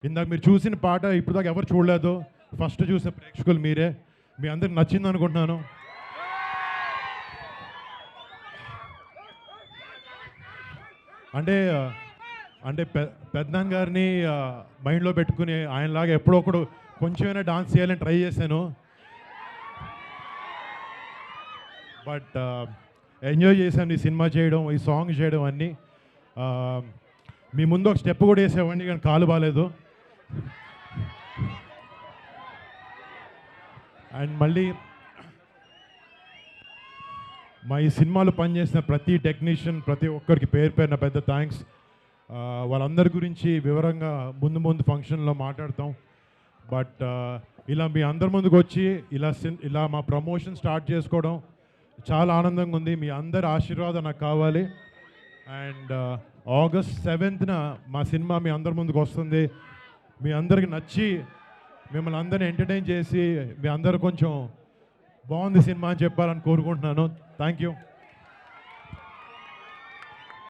ఇందాక మీరు చూసిన పాట ఇప్పుడు దాకా ఎవరు చూడలేదు, ఫస్ట్ చూసిన ప్రేక్షకులు మీరే. మీ అందరికి నచ్చింది అనుకుంటున్నాను. అంటే అంటే పెద్దనాన్న గారిని మైండ్లో పెట్టుకుని ఆయనలాగా ఎప్పుడో ఒకడు కొంచెమైనా డాన్స్ చేయాలని ట్రై చేశాను. బట్ ఎంజాయ్ చేశాను ఈ సినిమా చేయడం, ఈ సాంగ్ చేయడం అన్నీ. మీ ముందు ఒక స్టెప్ కూడా వేసేవాడిని కానీ కాలు బాగాలేదు. అండ్ మళ్ళీ మా ఈ సినిమాలో పనిచేసిన ప్రతి టెక్నీషియన్, ప్రతి ఒక్కరికి పేరు పేరున పెద్ద థ్యాంక్స్. వాళ్ళందరి గురించి వివరంగా ముందు ఫంక్షన్లో మాట్లాడతాం. బట్ ఇలా మీ అందరి ముందుకు వచ్చి ఇలా మా ప్రమోషన్ స్టార్ట్ చేసుకోవడం చాలా ఆనందంగా ఉంది. మీ అందరి ఆశీర్వాదం నాకు కావాలి. అండ్ August 7th మా సినిమా మీ అందరి ముందుకు వస్తుంది. మీ అందరికి నచ్చి మిమ్మల్ని అందరిని ఎంటర్టైన్ చేసి మీ అందరు కొంచెం బాగుంది సినిమా అని చెప్పాలని కోరుకుంటున్నాను. Thank you.